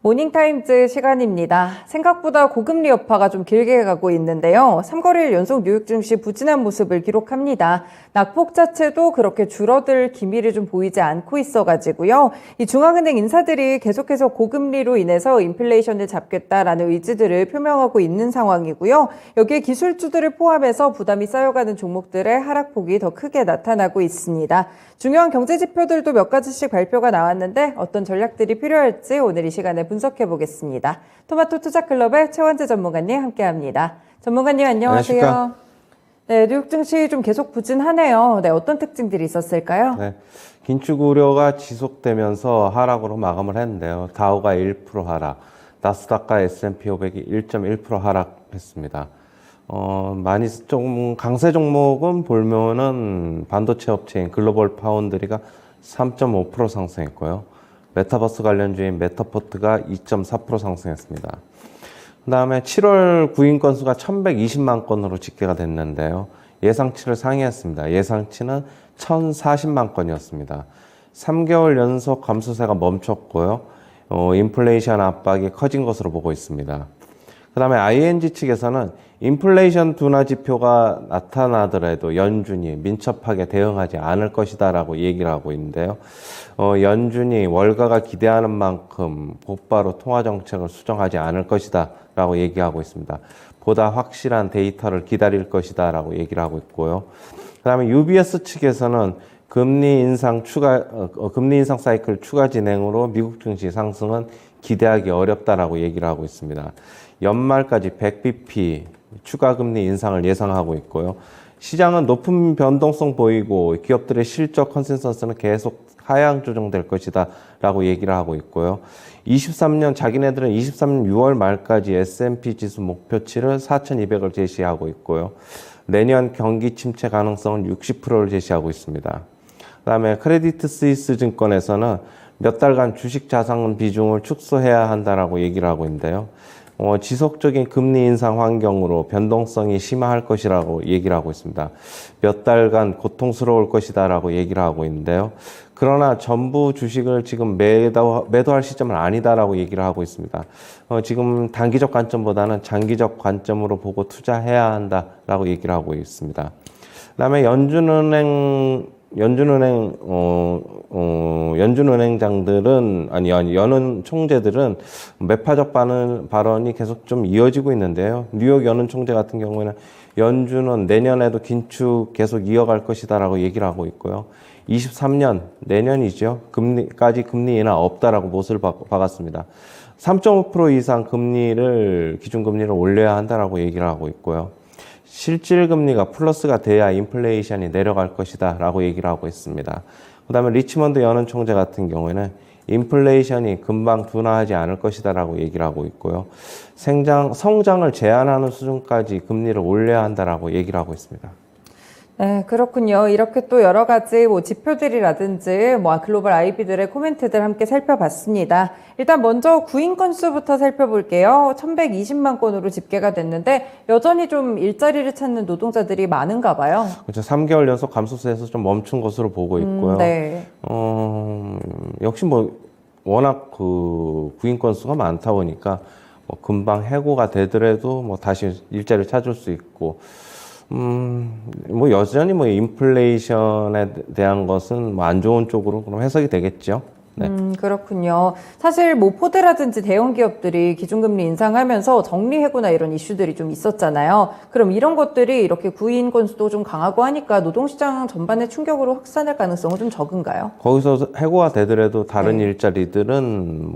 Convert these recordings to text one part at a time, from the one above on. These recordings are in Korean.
모닝타임즈 시간입니다. 생각보다 고금리 여파가 좀 길게 가고 있는데요. 3거래일 연속 뉴욕 증시 부진한 모습을 기록합니다. 낙폭 자체도 그렇게 줄어들 기미를 좀 보이지 않고 있어가지고요. 이 중앙은행 인사들이 계속해서 고금리로 인해서 인플레이션을 잡겠다라는 의지들을 표명하고 있는 상황이고요. 여기에 기술주들을 포함해서 부담이 쌓여가는 종목들의 하락폭이 더 크게 나타나고 있습니다. 중요한 경제 지표들도 몇 가지씩 발표가 나왔는데 어떤 전략들이 필요할지 오늘 이 시간에 분석해 보겠습니다. 토마토 투자클럽의 최원재 전문가님 함께합니다. 전문가님 안녕하세요. 안녕하십니까? 네, 뉴욕 증시 좀 계속 부진하네요. 네, 어떤 특징들이 있었을까요? 네, 긴축 우려가 지속되면서 하락으로 마감을 했는데요. 다우가 1% 하락, 나스닥과 S&P 500이 1.1% 하락했습니다. 많이 좀 강세 종목은 보면은 반도체 업체인 글로벌 파운드리가 3.5% 상승했고요. 메타버스 관련주인 메타포트가 2.4% 상승했습니다. 그 다음에 7월 구인 건수가 1120만 건으로 집계가 됐는데요. 예상치를 상회했습니다. 예상치는 1040만 건이었습니다. 3개월 연속 감소세가 멈췄고요. 인플레이션 압박이 커진 것으로 보고 있습니다. 그 다음에 ING 측에서는 인플레이션 둔화 지표가 나타나더라도 연준이 민첩하게 대응하지 않을 것이다 라고 얘기를 하고 있는데요. 연준이 월가가 기대하는 만큼 곧바로 통화정책을 수정하지 않을 것이다 라고 얘기하고 있습니다. 보다 확실한 데이터를 기다릴 것이다 라고 얘기를 하고 있고요. 그 다음에 UBS 측에서는 금리 인상 사이클 추가 진행으로 미국 증시 상승은 기대하기 어렵다라고 얘기를 하고 있습니다. 연말까지 100bp 추가 금리 인상을 예상하고 있고요. 시장은 높은 변동성 보이고 기업들의 실적 컨센서스는 계속 하향 조정될 것이다 라고 얘기를 하고 있고요. 자기네들은 23년 6월 말까지 S&P 지수 목표치를 4,200을 제시하고 있고요. 내년 경기 침체 가능성은 60%를 제시하고 있습니다. 그 다음에 크레디트 스위스 증권에서는 몇 달간 주식 자산 비중을 축소해야 한다라고 얘기를 하고 있는데요. 지속적인 금리 인상 환경으로 변동성이 심화할 것이라고 얘기를 하고 있습니다. 몇 달간 고통스러울 것이다라고 얘기를 하고 있는데요. 그러나 전부 주식을 지금 매도할 시점은 아니다라고 얘기를 하고 있습니다. 지금 단기적 관점보다는 장기적 관점으로 보고 투자해야 한다라고 얘기를 하고 있습니다. 그다음에 연은 총재들은 매파적 발언이 계속 좀 이어지고 있는데요. 뉴욕 연은 총재 같은 경우에는 연준은 내년에도 긴축 계속 이어갈 것이다라고 얘기를 하고 있고요. 23년 내년이죠. 금리 인하 없다라고 못을 박았습니다. 3.5% 이상 기준금리를 올려야 한다라고 얘기를 하고 있고요. 실질금리가 플러스가 돼야 인플레이션이 내려갈 것이다 라고 얘기를 하고 있습니다. 그 다음에 리치먼드 연은 총재 같은 경우에는 인플레이션이 금방 둔화하지 않을 것이다 라고 얘기를 하고 있고요. 성장을 제한하는 수준까지 금리를 올려야 한다라고 얘기를 하고 있습니다. 네, 그렇군요. 이렇게 또 여러 가지 지표들이라든지 글로벌 IB들의 코멘트들 함께 살펴봤습니다. 일단 먼저 구인 건수부터 살펴볼게요. 1120만 건으로 집계가 됐는데 여전히 좀 일자리를 찾는 노동자들이 많은가 봐요. 그렇죠. 3개월 연속 감소세에서 좀 멈춘 것으로 보고 있고요. 네. 역시 워낙 구인 건수가 많다 보니까 금방 해고가 되더라도 다시 일자리를 찾을 수 있고 여전히 인플레이션에 대한 것은 안 좋은 쪽으로 그럼 해석이 되겠죠. 네. 그렇군요. 사실 포드라든지 대형 기업들이 기준금리 인상하면서 정리해고나 이런 이슈들이 좀 있었잖아요. 그럼 이런 것들이 이렇게 구인 건수도 좀 강하고 하니까 노동시장 전반의 충격으로 확산할 가능성은 좀 적은가요? 거기서 해고가 되더라도 다른 일자리들은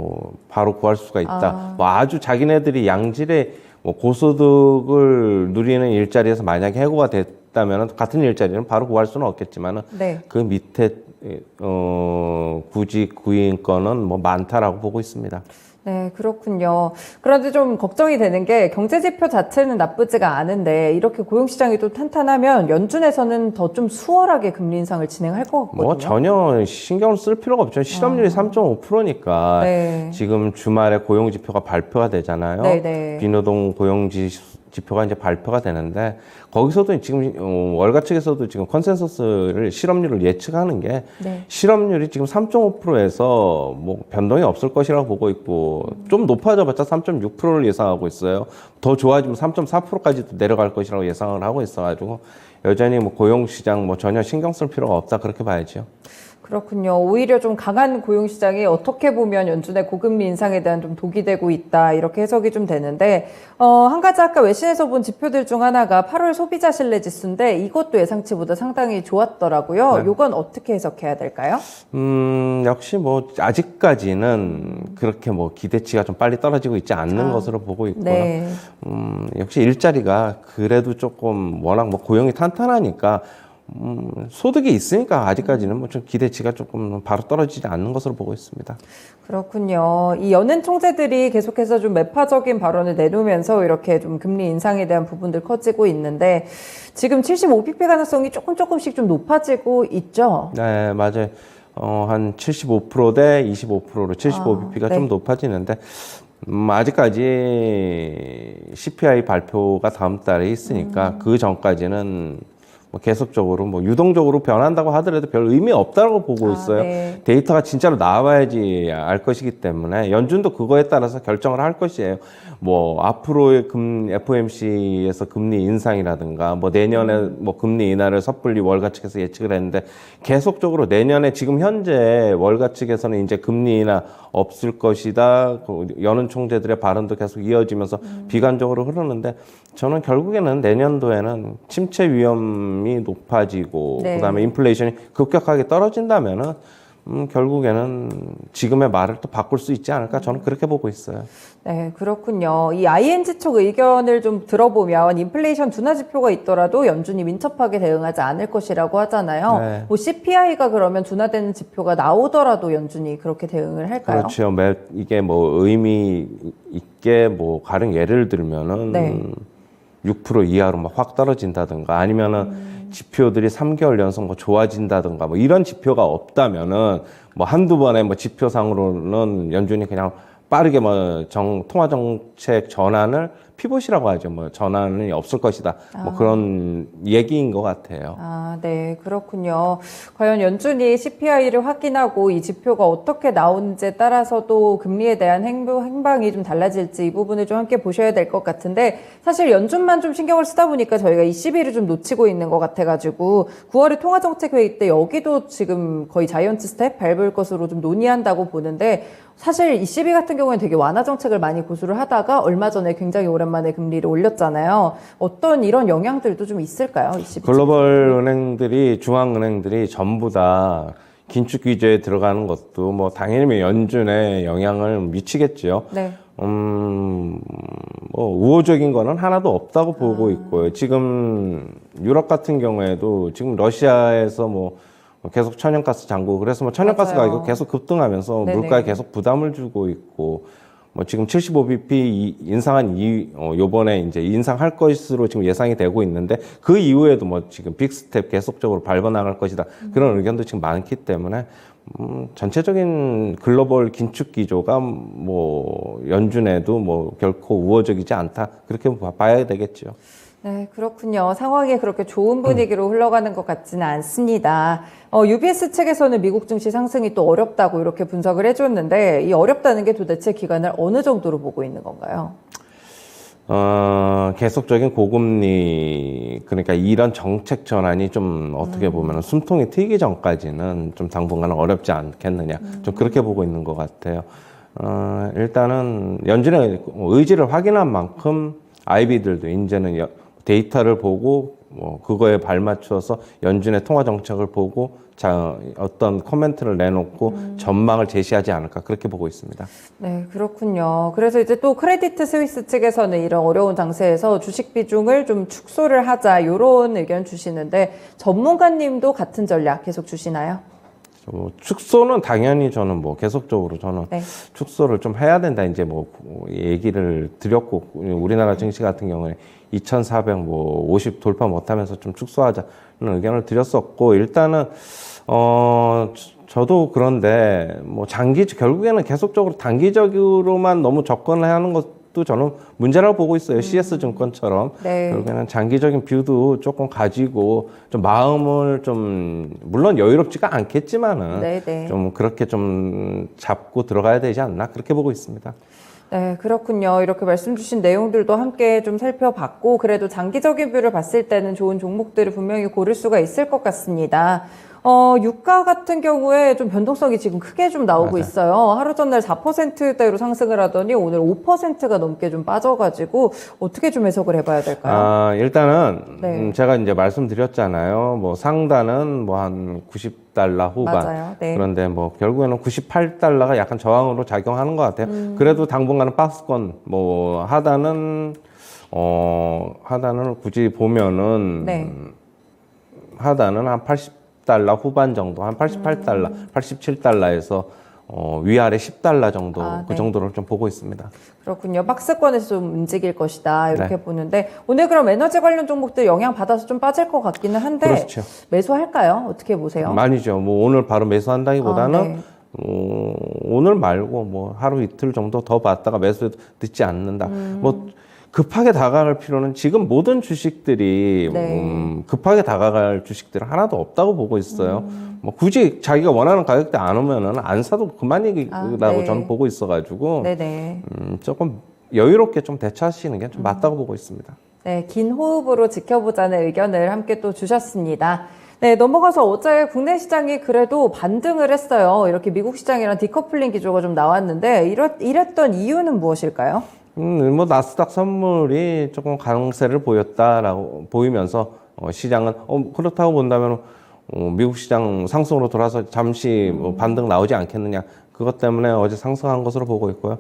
바로 구할 수가 있다. 아주 자기네들이 양질의 고소득을 누리는 일자리에서 만약에 해고가 됐다면 같은 일자리는 바로 구할 수는 없겠지만 네. 그 밑에 구직 구인 건은 많다라고 보고 있습니다. 네, 그렇군요. 그런데 좀 걱정이 되는 게 경제 지표 자체는 나쁘지가 않은데 이렇게 고용시장이 또 탄탄하면 연준에서는 더 좀 수월하게 금리 인상을 진행할 것 같거든요. 전혀 신경을 쓸 필요가 없죠. 실업률이 3.5%니까 네. 지금 주말에 고용 지표가 발표가 되잖아요. 네네. 비노동 고용 지표가 이제 발표가 되는데 거기서도 지금 월가 측에서도 지금 컨센서스를 실업률을 예측하는 게 실업률이 지금 3.5%에서 변동이 없을 것이라고 보고 있고 좀 높아져봤자 3.6%를 예상하고 있어요. 더 좋아지면 3.4%까지도 내려갈 것이라고 예상을 하고 있어가지고 여전히 뭐 고용시장 뭐 전혀 신경 쓸 필요가 없다 그렇게 봐야죠. 그렇군요. 오히려 좀 강한 고용시장이 어떻게 보면 연준의 고금리 인상에 대한 좀 독이 되고 있다. 이렇게 해석이 좀 되는데, 한 가지 아까 외신에서 본 지표들 중 하나가 8월 소비자 신뢰 지수인데 이것도 예상치보다 상당히 좋았더라고요. 네. 이건 어떻게 해석해야 될까요? 역시 뭐 아직까지는 그렇게 뭐 기대치가 좀 빨리 떨어지고 있지 않는 것으로 보고 있고요. 네. 역시 일자리가 그래도 조금 워낙 뭐 고용이 탄탄하니까 소득이 있으니까 아직까지는 뭐 좀 기대치가 조금 바로 떨어지지 않는 것으로 보고 있습니다. 그렇군요. 이 연은 총재들이 계속해서 좀 매파적인 발언을 내놓으면서 이렇게 좀 금리 인상에 대한 부분들 커지고 있는데 지금 75bp 가능성이 조금씩 좀 높아지고 있죠? 네, 맞아요. 한 75%대 25%로 75bp가 네. 좀 높아지는데, 아직까지 CPI 발표가 다음 달에 있으니까 그 전까지는 뭐 계속적으로 뭐 유동적으로 변한다고 하더라도 별 의미 없다고 보고 있어요. 네. 데이터가 진짜로 나와야지 알 것이기 때문에 연준도 그거에 따라서 결정을 할 것이에요. 뭐 앞으로의 FOMC에서 금리 인상이라든가 뭐 내년에 뭐 금리 인하를 섣불리 월가 측에서 예측을 했는데 계속적으로 내년에 지금 현재 월가 측에서는 이제 금리 인하 없을 것이다. 연은 총재들의 발언도 계속 이어지면서 비관적으로 흐르는데 저는 결국에는 내년도에는 침체 위험이 높아지고 네. 그다음에 인플레이션이 급격하게 떨어진다면은 결국에는 지금의 말을 또 바꿀 수 있지 않을까 저는 그렇게 보고 있어요. 네, 그렇군요. 이 ING 쪽 의견을 좀 들어보면 인플레이션 둔화 지표가 있더라도 연준이 민첩하게 대응하지 않을 것이라고 하잖아요. 네. 뭐 CPI가 그러면 둔화되는 지표가 나오더라도 연준이 그렇게 대응을 할까요? 그렇죠. 이게 뭐 의미 있게 뭐 가령 예를 들면은 네. 6% 이하로 막 확 떨어진다든가 아니면은 지표들이 3개월 연속 뭐 좋아진다든가 뭐 이런 지표가 없다면은 뭐 한두 번의 뭐 지표상으로는 연준이 그냥 빠르게 뭐 통화 정책 전환을 피봇이라고 하죠. 뭐 전환이 없을 것이다. 뭐 그런 얘기인 것 같아요. 아, 네, 그렇군요. 과연 연준이 CPI를 확인하고 이 지표가 어떻게 나오는지에 따라서도 금리에 대한 행방이 좀 달라질지 이 부분을 좀 함께 보셔야 될 것 같은데 사실 연준만 좀 신경을 쓰다 보니까 저희가 ECB를 좀 놓치고 있는 것 같아가지고 9월에 통화정책회의 때 여기도 지금 거의 자이언트 스텝 밟을 것으로 좀 논의한다고 보는데 사실 ECB 같은 경우에는 되게 완화 정책을 많이 고수를 하다가 얼마 전에 굉장히 오랜만에 금리를 올렸잖아요. 어떤 이런 영향들도 좀 있을까요? ECB 글로벌 은행들이 중앙은행들이 전부 다 긴축 규제에 들어가는 것도 뭐 당연히 연준에 영향을 미치겠죠. 네. 뭐 우호적인 거는 하나도 없다고 보고 있고요. 지금 유럽 같은 경우에도 지금 러시아에서 뭐 계속 천연가스 잠그고 그래서 뭐 천연가스 맞아요. 가격 계속 급등하면서 네네. 물가에 계속 부담을 주고 있고 뭐 지금 75bp 인상한 요번에 이제 인상할 것으로 지금 예상이 되고 있는데 그 이후에도 뭐 지금 빅스텝 계속적으로 밟아나갈 것이다. 그런 의견도 지금 많기 때문에 전체적인 글로벌 긴축 기조가 뭐 연준에도 뭐 결코 우호적이지 않다. 그렇게 봐야 되겠죠. 네, 그렇군요. 상황이 그렇게 좋은 분위기로 흘러가는 것 같지는 않습니다. UBS 측에서는 미국 증시 상승이 또 어렵다고 이렇게 분석을 해줬는데 이 어렵다는 게 도대체 기간을 어느 정도로 보고 있는 건가요? 계속적인 고금리, 그러니까 이런 정책 전환이 좀 어떻게 보면 숨통이 트이기 전까지는 좀 당분간은 어렵지 않겠느냐. 좀 그렇게 보고 있는 것 같아요. 일단은 연준의 의지를 확인한 만큼 아이비들도 이제는 데이터를 보고 뭐 그거에 발맞춰서 연준의 통화 정책을 보고 어떤 코멘트를 내놓고 전망을 제시하지 않을까 그렇게 보고 있습니다. 네, 그렇군요. 그래서 이제 또 크레디트 스위스 측에서는 이런 어려운 장세에서 주식 비중을 좀 축소를 하자 이런 의견 주시는데 전문가님도 같은 전략 계속 주시나요? 축소는 당연히 저는 뭐 계속적으로 저는 네. 축소를 좀 해야 된다 이제 뭐 얘기를 드렸고 우리나라 증시 같은 경우에 2,450 돌파 못하면서 좀 축소하자는 의견을 드렸었고 일단은 저도 그런데 뭐 결국에는 계속적으로 단기적으로만 너무 접근을 하는 것 것도 저는 문제라고 보고 있어요. CS증권처럼. 네. 결국에는 장기적인 뷰도 조금 가지고 좀 마음을 좀 물론 여유롭지가 않겠지만은 네네. 좀 그렇게 좀 잡고 들어가야 되지 않나 그렇게 보고 있습니다. 네, 그렇군요. 이렇게 말씀 주신 내용들도 함께 좀 살펴봤고, 그래도 장기적인 뷰를 봤을 때는 좋은 종목들을 분명히 고를 수가 있을 것 같습니다. 유가 같은 경우에 좀 변동성이 지금 크게 좀 나오고 맞아요. 있어요. 하루 전날 4%대로 상승을 하더니 오늘 5%가 넘게 좀 빠져가지고 어떻게 좀 해석을 해봐야 될까요? 일단은 네. 제가 이제 말씀드렸잖아요. 뭐 상단은 뭐 한 90달러 후반. 맞아요. 네. 그런데 뭐 결국에는 98달러가 약간 저항으로 작용하는 것 같아요. 그래도 당분간은 박스권 뭐 하단은 하단을 굳이 보면은 네. 하단은 한 80달러 후반 정도, 한 88달러, 87달러에서 위아래 10달러 정도 그 네. 정도를 좀 보고 있습니다. 그렇군요. 박스권에서 좀 움직일 것이다. 이렇게 네. 보는데 오늘 그럼 에너지 관련 종목들 영향 받아서 좀 빠질 것 같기는 한데 그렇죠. 매수할까요? 어떻게 보세요? 아니죠. 뭐 오늘 바로 매수한다기보다는 네. 오늘 말고 뭐 하루 이틀 정도 더 봤다가 매수해도 늦지 않는다. 뭐 급하게 다가갈 필요는 지금 모든 주식들이 네. 급하게 다가갈 주식들은 하나도 없다고 보고 있어요. 뭐 굳이 자기가 원하는 가격대 안 오면은 안 사도 그만 얘기라고 네. 저는 보고 있어가지고 네네. 조금 여유롭게 좀 대처하시는 게 좀 맞다고 보고 있습니다. 네, 긴 호흡으로 지켜보자는 의견을 함께 또 주셨습니다. 네, 넘어가서 어제 국내 시장이 그래도 반등을 했어요. 이렇게 미국 시장이랑 디커플링 기조가 좀 나왔는데 이랬던 이유는 무엇일까요? 뭐 나스닥 선물이 조금 강세를 보였다라고 보이면서 시장은 그렇다고 본다면 미국 시장 상승으로 돌아서 잠시 뭐 반등 나오지 않겠느냐 그것 때문에 어제 상승한 것으로 보고 있고요.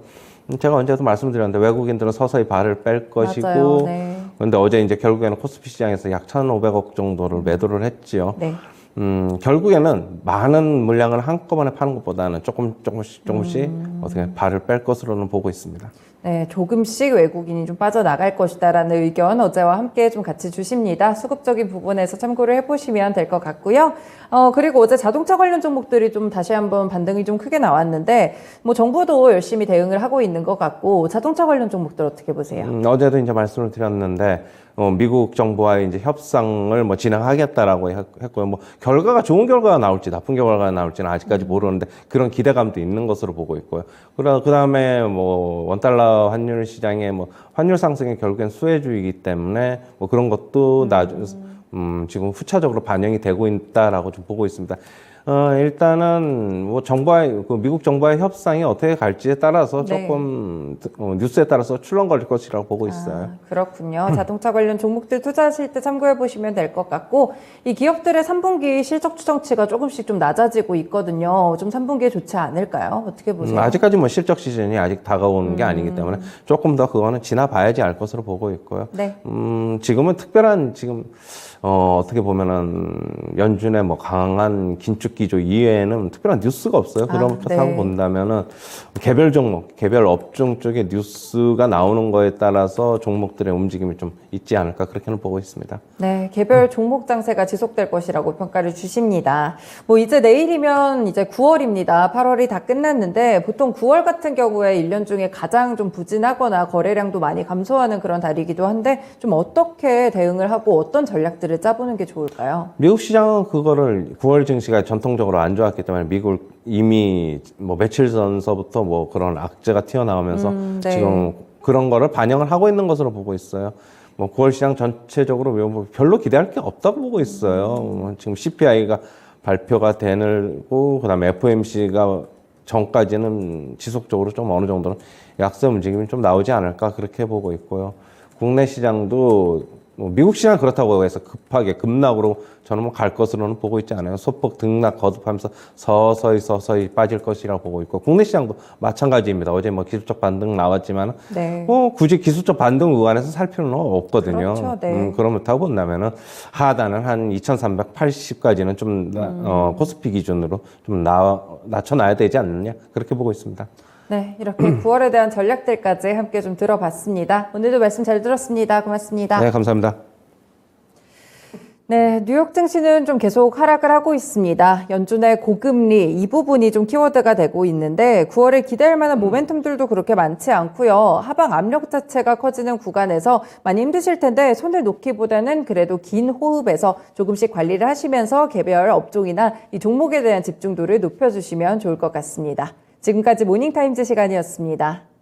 제가 언제도 말씀드렸는데 외국인들은 서서히 발을 뺄 것이고 맞아요. 네. 그런데 어제 이제 결국에는 코스피 시장에서 약 1,500억 정도를 매도를 했지요. 네. 결국에는 많은 물량을 한꺼번에 파는 것보다는 조금씩 어떻게 발을 뺄 것으로는 보고 있습니다. 네, 조금씩 외국인이 좀 빠져나갈 것이다라는 의견 어제와 함께 좀 같이 주십니다. 수급적인 부분에서 참고를 해보시면 될 것 같고요. 그리고 어제 자동차 관련 종목들이 좀 다시 한번 반등이 좀 크게 나왔는데, 뭐 정부도 열심히 대응을 하고 있는 것 같고, 자동차 관련 종목들 어떻게 보세요? 어제도 이제 말씀을 드렸는데, 미국 정부와의 이제 협상을 뭐 진행하겠다라고 했고요. 뭐 좋은 결과가 나올지 나쁜 결과가 나올지는 아직까지 모르는데 그런 기대감도 있는 것으로 보고 있고요. 그 다음에 뭐 원달러 환율 시장에 뭐 환율 상승이 결국엔 수혜주이기 때문에 뭐 그런 것도 지금 후차적으로 반영이 되고 있다라고 좀 보고 있습니다. 일단은 뭐 미국 정부와의 협상이 어떻게 갈지에 따라서 네. 조금 뉴스에 따라서 출렁거릴 것이라고 보고 있어요. 그렇군요. 자동차 관련 종목들 투자하실 때 참고해 보시면 될 것 같고, 이 기업들의 3분기 실적 추정치가 조금씩 좀 낮아지고 있거든요. 좀 3분기에 좋지 않을까요? 어떻게 보세요? 아직까지 뭐 실적 시즌이 아직 다가오는 게 아니기 때문에 조금 더 그거는 지나봐야지 알 것으로 보고 있고요. 네. 지금은 어떻게 보면은 연준의 뭐 강한 긴축 기조 이외에는 특별한 뉴스가 없어요. 그렇다고 네. 본다면은 개별 종목, 개별 업종 쪽에 뉴스가 나오는 거에 따라서 종목들의 움직임이 좀 있지 않을까 그렇게는 보고 있습니다. 네, 개별 종목 장세가 지속될 것이라고 평가를 주십니다. 뭐 이제 내일이면 이제 9월입니다. 8월이 다 끝났는데 보통 9월 같은 경우에 1년 중에 가장 좀 부진하거나 거래량도 많이 감소하는 그런 달이기도 한데 좀 어떻게 대응을 하고 어떤 전략들을 짜보는 게 좋을까요? 미국 시장은 그거를 9월 증시가 전통적으로 안 좋았기 때문에 미국 이미 뭐 며칠 전서부터 뭐 그런 악재가 튀어나오면서 네. 지금 그런 거를 반영을 하고 있는 것으로 보고 있어요. 뭐 9월 시장 전체적으로 뭐 별로 기대할 게 없다고 보고 있어요. 지금 CPI가 발표가 되고 그다음에 FOMC가 전까지는 지속적으로 좀 어느 정도는 약세 움직임이 좀 나오지 않을까 그렇게 보고 있고요. 국내 시장도 뭐 미국 시장 그렇다고 해서 급하게 급락으로 저는 뭐 갈 것으로는 보고 있지 않아요. 소폭 등락 거듭하면서 서서히 빠질 것이라고 보고 있고 국내 시장도 마찬가지입니다. 어제 뭐 기술적 반등 나왔지만 네. 뭐 굳이 기술적 반등 의안에서 살 필요는 없거든요. 그렇죠, 네. 그렇다고 본다면은 하단은 한 2,380까지는 좀 코스피 기준으로 좀 낮춰놔야 되지 않느냐 그렇게 보고 있습니다. 네, 이렇게 9월에 대한 전략들까지 함께 좀 들어봤습니다. 오늘도 말씀 잘 들었습니다. 고맙습니다. 네, 감사합니다. 네, 뉴욕 증시는 좀 계속 하락을 하고 있습니다. 연준의 고금리 이 부분이 좀 키워드가 되고 있는데 9월에 기대할 만한 모멘텀들도 그렇게 많지 않고요. 하방 압력 자체가 커지는 구간에서 많이 힘드실 텐데 손을 놓기보다는 그래도 긴 호흡에서 조금씩 관리를 하시면서 개별 업종이나 이 종목에 대한 집중도를 높여주시면 좋을 것 같습니다. 지금까지 모닝타임즈 시간이었습니다.